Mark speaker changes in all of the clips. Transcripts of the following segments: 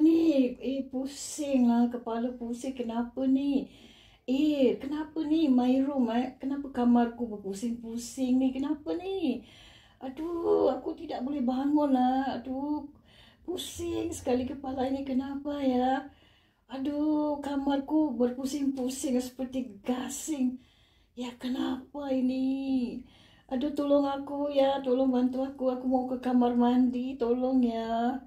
Speaker 1: ni? Pusing lah. Kepala pusing. Kenapa ni? Kenapa ni? My room, kenapa kamarku berpusing-pusing ni? Kenapa ni? Aduh, aku tidak boleh bangun lah. Aduh, pusing sekali kepala ini. Kenapa ya? Aduh, kamarku berpusing-pusing seperti gasing. Ya, kenapa ini? Aduh, tolong aku ya. Tolong bantu aku. Aku mau ke kamar mandi. Tolong ya.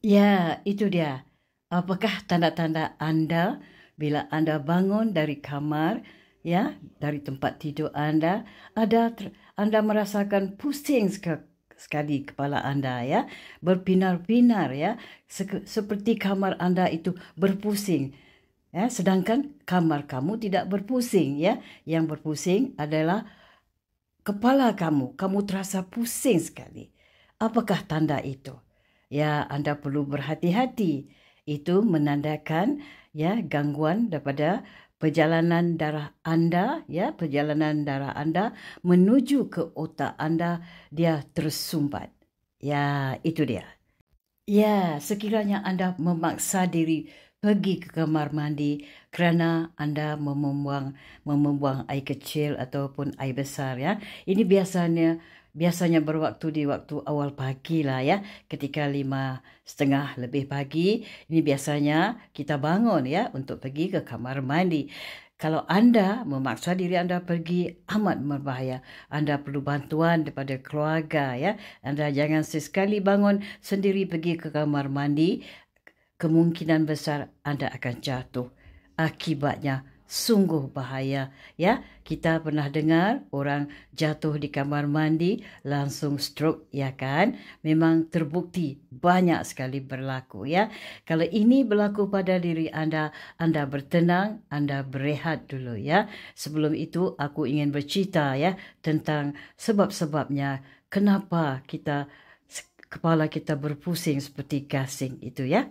Speaker 1: Ya, itu dia. Apakah tanda-tanda Anda bila Anda bangun dari kamar, ya, dari tempat tidur Anda, Anda merasakan pusing sekali kepala Anda, ya, berpinar-pinar, ya, seperti kamar Anda itu berpusing, ya, sedangkan kamar kamu tidak berpusing, ya. Yang berpusing adalah kepala kamu. Kamu terasa pusing sekali. Apakah tanda itu? Ya, Anda perlu berhati-hati. Itu menandakan ya gangguan daripada perjalanan darah Anda, ya, perjalanan darah Anda menuju ke otak Anda, dia tersumbat. Ya, itu dia. Ya, sekiranya Anda memaksa diri pergi ke kamar mandi kerana Anda membuang air kecil ataupun air besar, ya. Ini biasanya berwaktu di waktu awal pagi lah, ya, ketika 5:30 lebih pagi. Ini biasanya kita bangun, ya, untuk pergi ke kamar mandi. Kalau Anda memaksa diri Anda pergi, amat berbahaya. Anda perlu bantuan daripada keluarga, ya. Anda jangan sesekali bangun sendiri pergi ke kamar mandi. Kemungkinan besar Anda akan jatuh. Akibatnya sungguh bahaya, ya. Kita pernah dengar orang jatuh di kamar mandi langsung stroke, ya kan? Memang terbukti banyak sekali berlaku, ya. Kalau ini berlaku pada diri Anda bertenang, Anda berehat dulu, ya. Sebelum itu aku ingin bercerita, ya, tentang sebab-sebabnya kenapa kepala kita berpusing seperti gasing itu, ya.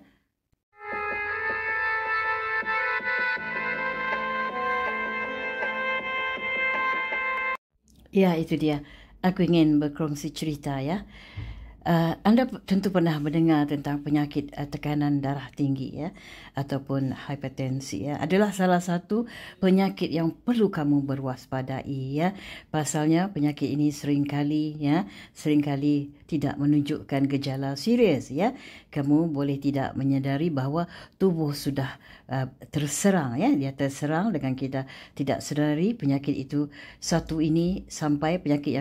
Speaker 1: Ya, itu dia. Aku ingin berkongsi cerita, ya. Anda tentu pernah mendengar tentang penyakit tekanan darah tinggi, ya, ataupun hipertensi, ya. Adalah salah satu penyakit yang perlu kamu berwaspadai, ya. Pasalnya penyakit ini seringkali tidak menunjukkan gejala serius, ya. Kamu boleh tidak menyedari bahawa tubuh sudah terserang, ya. Dia terserang dengan kita tidak sedari penyakit yang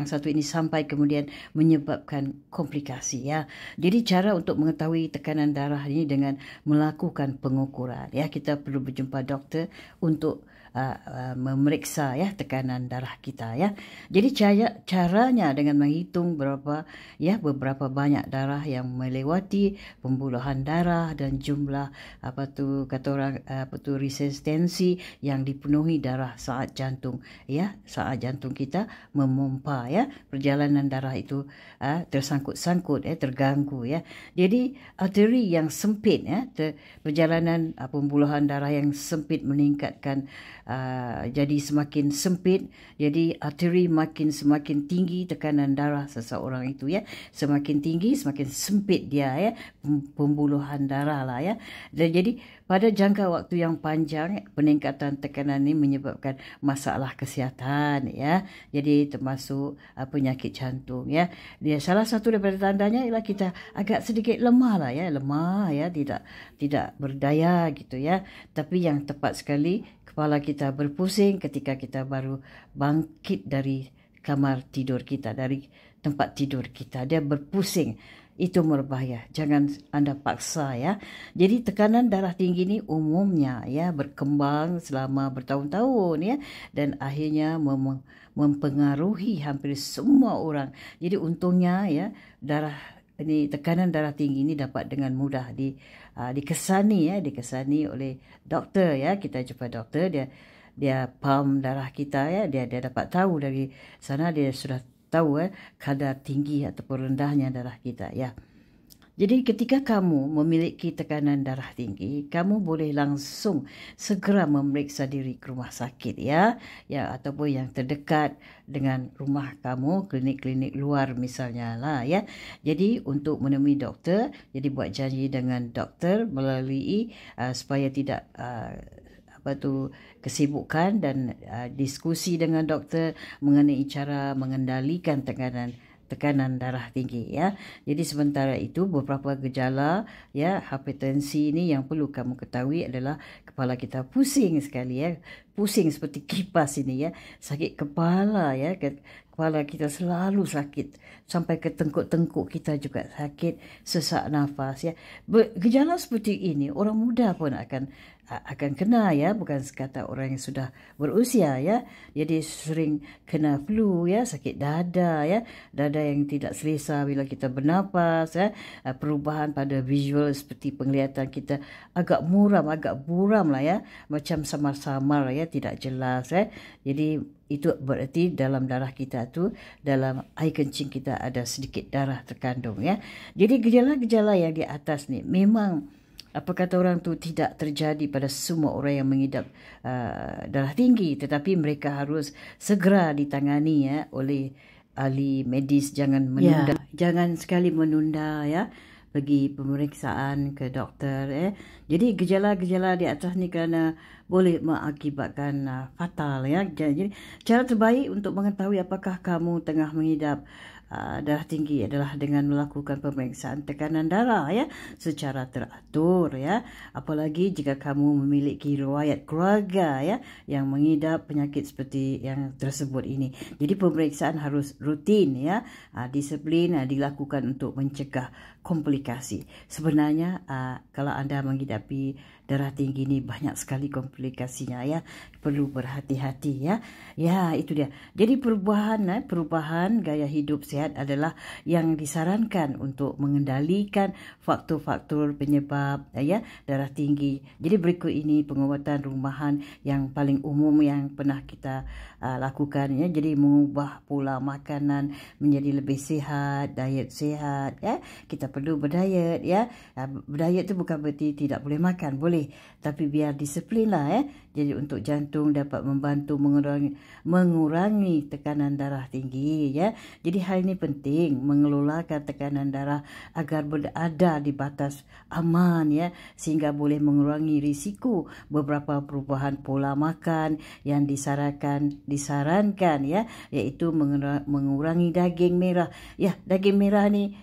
Speaker 1: satu ini sampai kemudian menyebabkan komplikasi, ya. Jadi cara untuk mengetahui tekanan darah ini dengan melakukan pengukuran, ya. Kita perlu berjumpa doktor untuk memeriksa, ya, tekanan darah kita, ya. Jadi caranya dengan menghitung beberapa banyak darah yang melewati pembuluhan darah dan jumlah resistensi yang dipenuhi darah saat jantung, ya, saat jantung kita memompa, ya. Perjalanan darah itu tersangkut-sangkut, terganggu, ya. Jadi arteri yang sempit, ya, perjalanan pembuluhan darah yang sempit meningkatkan jadi semakin sempit. Jadi arteri semakin tinggi tekanan darah seseorang itu, ya. Semakin tinggi semakin sempit dia, ya, pembuluhan darah lah, ya. Dan jadi pada jangka waktu yang panjang peningkatan tekanan ini menyebabkan masalah kesihatan, ya. Jadi termasuk penyakit jantung, ya. Dia salah satu daripada tandanya ialah kita agak sedikit lemah lah, ya, tidak berdaya gitu, ya. Tapi yang tepat sekali kepala kita berpusing ketika kita baru bangkit dari kamar tidur kita, dari tempat tidur kita. Dia berpusing. Itu berbahaya. Jangan Anda paksa, ya. Jadi tekanan darah tinggi ini umumnya, ya, berkembang selama bertahun-tahun, ya, dan akhirnya mempengaruhi hampir semua orang. Jadi untungnya, ya, tekanan darah tinggi ini dapat dengan mudah dikesani oleh doktor, ya. Kita jumpa doktor, dia pam darah kita, ya. Dia dapat tahu dari sana, dia sudah tahu kadar tinggi ataupun rendahnya darah kita, ya. Jadi ketika kamu memiliki tekanan darah tinggi, kamu boleh langsung segera memeriksa diri ke rumah sakit ya ataupun yang terdekat dengan rumah kamu, klinik-klinik luar misalnya lah ya. Jadi untuk menemui doktor, jadi buat janji dengan doktor melalui supaya tidak kesibukan dan diskusi dengan doktor mengenai cara mengendalikan tekanan darah tinggi ya. Jadi sementara itu beberapa gejala ya hipertensi ini yang perlu kamu ketahui adalah kepala kita pusing sekali ya. Pusing seperti kipas ini ya. Sakit kepala ya. Kepala kita selalu sakit sampai ke tengkuk-tengkuk kita juga sakit, sesak nafas ya. Gejala seperti ini orang muda pun akan kena ya, bukan sekata orang yang sudah berusia ya. Jadi sering kena flu ya, sakit dada ya, dada yang tidak selesa bila kita bernapas ya, perubahan pada visual seperti penglihatan kita agak buram lah ya, macam samar-samar ya, tidak jelas ya. Jadi itu berarti dalam darah kita tu, dalam air kencing kita ada sedikit darah terkandung ya. Jadi gejala-gejala yang di atas ni memang apa kata orang tu tidak terjadi pada semua orang yang mengidap darah tinggi, tetapi mereka harus segera ditangani ya oleh ahli medis. Jangan menunda, jangan sekali menunda ya pergi pemeriksaan ke doktor. Jadi gejala-gejala di atas ni kerana boleh mengakibatkan fatal ya. Jadi cara terbaik untuk mengetahui apakah kamu tengah mengidap darah tinggi adalah dengan melakukan pemeriksaan tekanan darah ya secara teratur ya. Apalagi jika kamu memiliki riwayat keluarga ya yang mengidap penyakit seperti yang tersebut ini. Jadi pemeriksaan harus rutin ya, disiplin dilakukan untuk mencegah komplikasi. Sebenarnya kalau anda menghidapi darah tinggi ini banyak sekali komplikasinya ya, perlu berhati-hati ya. Ya itu dia. Jadi perubahan gaya hidup sehat adalah yang disarankan untuk mengendalikan faktor-faktor penyebab ya darah tinggi. Jadi berikut ini pengobatan rumahan yang paling umum yang pernah kita lakukan ya. Jadi mengubah pola makanan menjadi lebih sihat, diet sihat ya. Kita perlu berdiet ya. Berdiet itu bukan berarti tidak boleh makan, boleh, tapi biar disiplin lah ya. Jadi untuk jantung dapat membantu mengurangi tekanan darah tinggi ya. Jadi hal ini penting, mengelolakan tekanan darah agar berada di batas aman ya, sehingga boleh mengurangi risiko beberapa perubahan pola makan yang disarankan ya, iaitu mengurangi daging merah. Ya, daging merah ni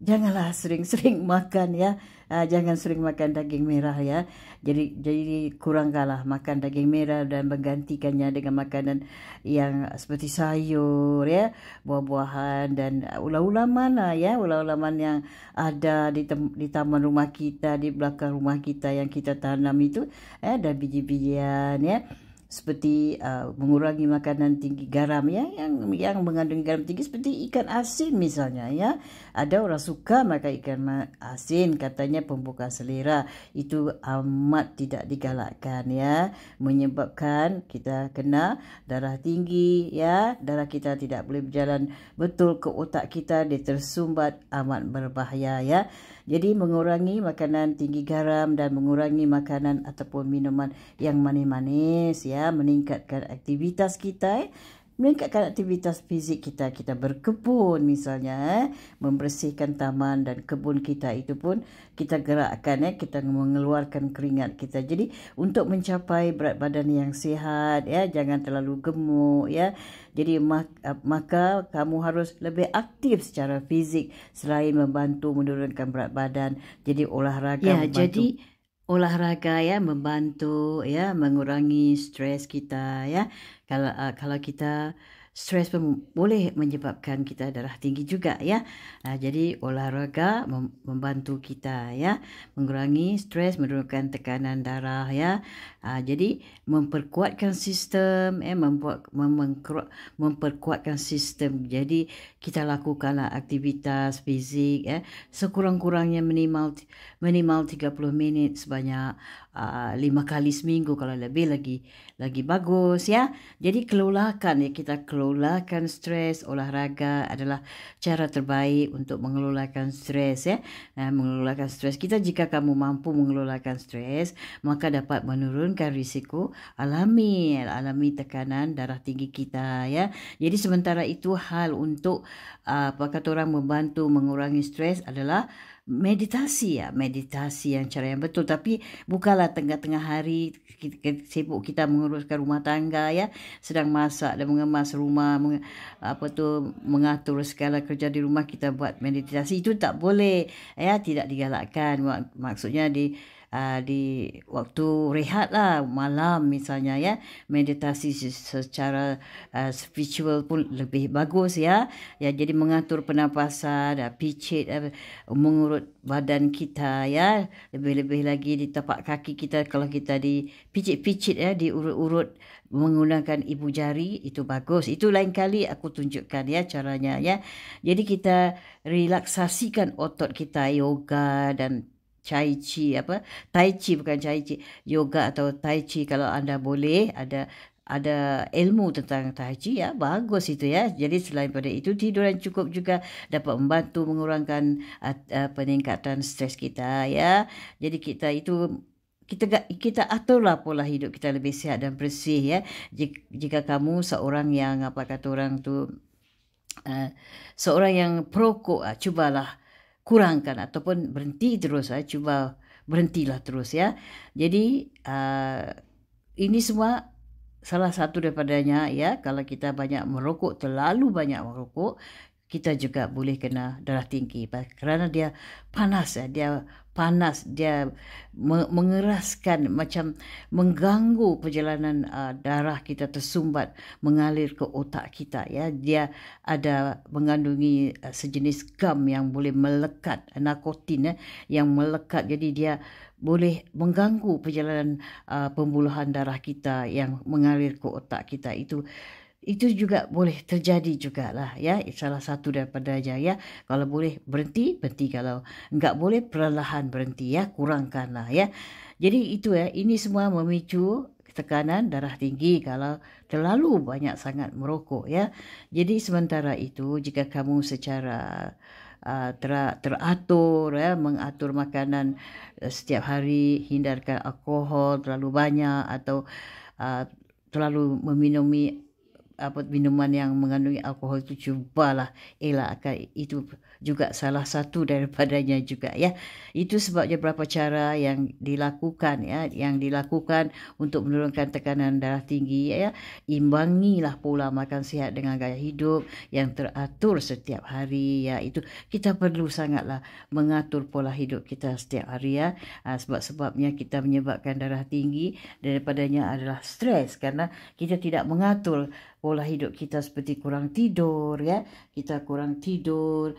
Speaker 1: janganlah sering-sering makan ya. Jangan sering makan daging merah ya. Jadi kurangkanlah makan daging merah dan menggantikannya dengan makanan yang seperti sayur ya, buah-buahan dan ulam-ulaman lah ya. Ulam-ulaman yang ada di taman rumah kita, di belakang rumah kita yang kita tanam itu dan biji-bijian ya. Seperti mengurangi makanan tinggi garam ya, yang mengandung garam tinggi seperti ikan asin misalnya ya. Ada orang suka makan ikan asin, katanya pembuka selera. Itu amat tidak digalakkan ya, menyebabkan kita kena darah tinggi ya. Darah kita tidak boleh berjalan betul ke otak kita, dia tersumbat, amat berbahaya ya. Jadi mengurangi makanan tinggi garam dan mengurangi makanan ataupun minuman yang manis-manis ya, meningkatkan aktivitas kita meningkatkan aktivitas fizik kita. Kita berkebun misalnya membersihkan taman dan kebun kita, itu pun kita gerakkan kita mengeluarkan keringat kita. Jadi untuk mencapai berat badan yang sihat ya, jangan terlalu gemuk ya. Jadi maka kamu harus lebih aktif secara fizik selain membantu menurunkan berat badan. Jadi olahraga membantu. Jadi olahraga ya membantu ya mengurangi stres kita ya. Kalau kita stres pun boleh menyebabkan kita darah tinggi juga ya. Jadi olahraga membantu kita ya mengurangi stres, menurunkan tekanan darah ya. Jadi memperkuatkan sistem memperkuatkan sistem. Jadi kita lakukanlah aktivitas fizik ya sekurang-kurangnya minimal 30 minit sebanyak 5 kali seminggu, kalau lebih lagi bagus ya. Jadi kelolakan ya, kita kelola mengelolakan stres. Olahraga adalah cara terbaik untuk mengelolakan stres, ya. Mengelolakan stres kita, jika kamu mampu mengelolakan stres, maka dapat menurunkan risiko alami tekanan darah tinggi kita, ya. Jadi sementara itu, hal untuk apa kata orang membantu mengurangi stres adalah meditasi, ya. Meditasi yang cara yang betul, tapi bukanlah tengah-tengah hari sibuk kita menguruskan rumah tangga, ya, sedang masak dan mengemas rumah, mengatur segala kerja di rumah, kita buat meditasi. Itu tak boleh, ya, tidak digalakkan. Maksudnya di waktu rehat lah, malam misalnya, ya, meditasi secara spiritual pun lebih bagus, ya. Jadi mengatur pernafasan, picit, mengurut badan kita, ya. Lebih-lebih lagi di tapak kaki kita, kalau kita dipicit-picit, ya, diurut-urut menggunakan ibu jari, itu bagus. Itu lain kali aku tunjukkan, ya, caranya, ya. Jadi kita relaksasikan otot kita, yoga dan tai chi, yoga atau tai chi. Kalau anda boleh, ada ilmu tentang tai chi, ya, bagus itu, ya. Jadi selain pada itu, tidur yang cukup juga dapat membantu mengurangkan peningkatan stres kita, ya. Jadi kita aturlah pola hidup kita lebih sihat dan bersih, ya. Jika kamu seorang yang seorang yang perokok, cubalah kurangkan ataupun berhenti terus, cuba berhentilah terus, ya. Jadi ini semua salah satu daripadanya, ya. Kalau kita terlalu banyak merokok, kita juga boleh kena darah tinggi, kerana dia panas, dia mengeraskan, macam mengganggu perjalanan darah kita tersumbat mengalir ke otak kita, ya. Dia ada mengandungi sejenis gam yang boleh melekat, nikotin, yang melekat. Jadi dia boleh mengganggu perjalanan pembuluhan darah kita yang mengalir ke otak kita. Itu juga boleh terjadi jugalah, ya. Salah satu daripadanya, ya. Kalau boleh berhenti. Kalau enggak boleh, perlahan berhenti, ya. Kurangkanlah, ya. Jadi itu, ya. Ini semua memicu tekanan darah tinggi kalau terlalu banyak sangat merokok, ya. Jadi sementara itu, jika kamu secara teratur, ya, mengatur makanan setiap hari, hindarkan alkohol terlalu banyak atau terlalu meminumi minuman yang mengandungi alkohol, itu cubalah elakkan. Itu juga salah satu daripadanya juga, ya. Itu sebabnya beberapa cara yang dilakukan, ya, untuk menurunkan tekanan darah tinggi, ya. Imbangilah pola makan sihat dengan gaya hidup yang teratur setiap hari, ya. Itu kita perlu sangatlah mengatur pola hidup kita setiap hari, ya. Sebab-sebabnya kita menyebabkan darah tinggi daripadanya adalah stres, karena kita tidak mengatur pola hidup kita, seperti kurang tidur, ya. Kita kurang tidur,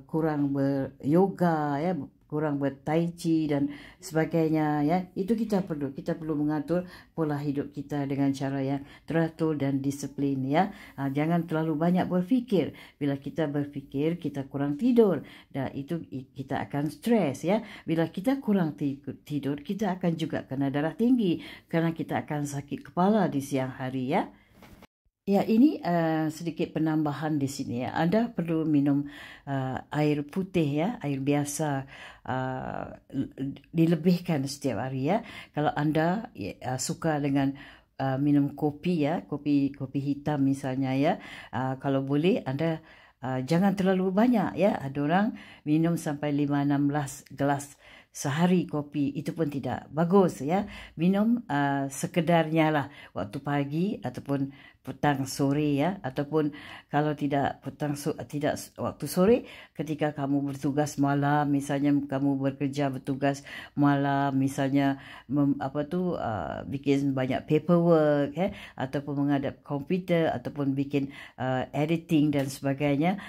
Speaker 1: kurang beryoga, ya, kurang bertai chi dan sebagainya, ya. Itu kita perlu mengatur pola hidup kita dengan cara yang teratur dan disiplin, ya. Jangan terlalu banyak berfikir. Bila kita berfikir, kita kurang tidur, dan itu kita akan stres, ya. Bila kita kurang tidur, kita akan juga kena darah tinggi, kerana kita akan sakit kepala di siang hari, ya. Ya, ini sedikit penambahan di sini, ya. Anda perlu minum air putih, ya, air biasa, dilebihkan setiap hari, ya. Kalau anda suka dengan minum kopi, ya, kopi hitam misalnya, ya, kalau boleh anda jangan terlalu banyak, ya. Ada orang minum sampai 5-16 gelas sehari kopi, itu pun tidak bagus, ya. Minum sekedarnya lah, waktu pagi ataupun petang sore, ya, ataupun kalau tidak tidak waktu sore, ketika kamu bertugas malam, misalnya kamu bertugas malam, misalnya bikin banyak paperwork, ataupun menghadap komputer, ataupun bikin editing dan sebagainya,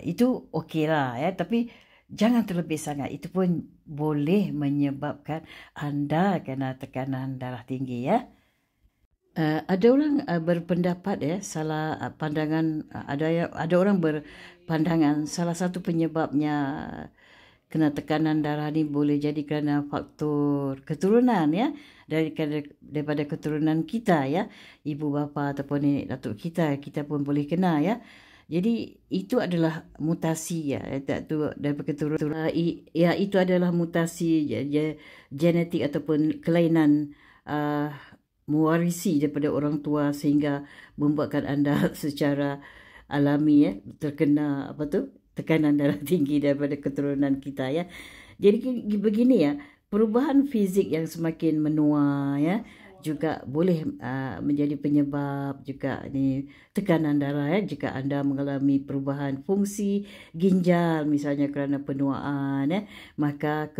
Speaker 1: itu okeylah, ya. Tapi jangan terlebih sangat, itu pun boleh menyebabkan anda kena tekanan darah tinggi, ya. Ada orang berpendapat, ya, salah pandangan, ada orang berpandangan salah satu penyebabnya kena tekanan darah ni boleh jadi kerana faktor keturunan ya, daripada keturunan kita ya, ibu bapa ataupun nenek datuk kita pun boleh kena ya. Jadi itu adalah mutasi ya, itu daripada keturunan. Ya, itu adalah mutasi genetik ataupun kelainan mewarisi daripada orang tua sehingga membuatkan anda secara alami ya terkena tekanan darah tinggi daripada keturunan kita ya. Jadi begini ya, perubahan fizik yang semakin menua ya juga boleh menjadi penyebab juga ni tekanan darah ya, jika anda mengalami perubahan fungsi ginjal misalnya kerana penuaan ya, maka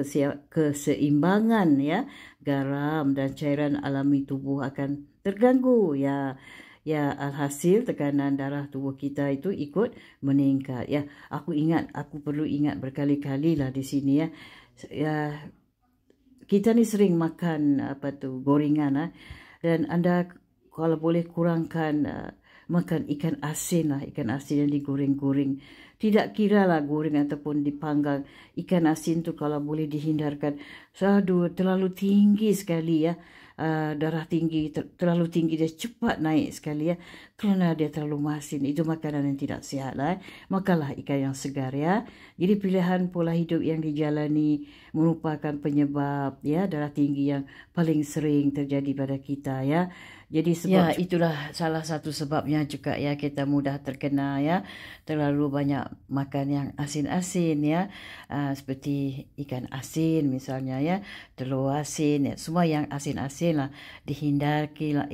Speaker 1: keseimbangan ya garam dan cairan alami tubuh akan terganggu ya. Ya, alhasil tekanan darah tubuh kita itu ikut meningkat ya. Aku perlu ingat berkali-kali lah di sini ya. Ya, kita ni sering makan gorengan dan anda kalau boleh kurangkan makan ikan asin lah, ikan asin yang digoreng-goreng. Tidak kira lah goreng ataupun dipanggang. Ikan asin tu kalau boleh dihindarkan. Terlalu tinggi sekali ya. Darah tinggi, terlalu tinggi, dia cepat naik sekali ya. Kerana dia terlalu masin. Itu makanan yang tidak sihat lah. Makanlah ikan yang segar ya. Jadi pilihan pola hidup yang dijalani merupakan penyebab ya darah tinggi yang paling sering terjadi pada kita ya. Jadi sebab itulah salah satu sebabnya juga ya kita mudah terkena ya, terlalu banyak makan yang asin-asin ya, seperti ikan asin misalnya ya, telur asin ya, semua yang asin-asin lah dihindarkanlah,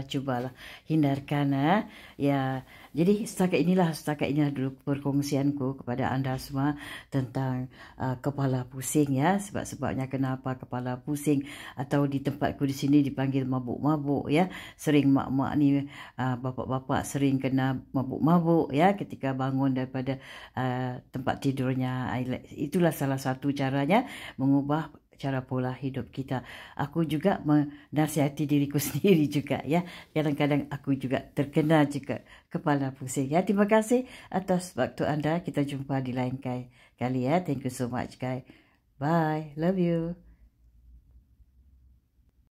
Speaker 1: cubalah hindarkan ya. Jadi setakat inilah dulu perkongsianku kepada anda semua tentang kepala pusing ya, sebabnya kenapa kepala pusing atau di tempatku di sini dipanggil mabuk-mabuk ya. Sering mak-mak ni bapak-bapak sering kena mabuk-mabuk ya ketika bangun daripada tempat tidurnya. Itulah salah satu caranya mengubah cara pola hidup kita. Aku juga menasihati diriku sendiri juga ya. Kadang-kadang aku juga terkena juga kepala pusing ya. Terima kasih atas waktu anda. Kita jumpa di lain kali ya. Thank you so much guys. Bye. Love you.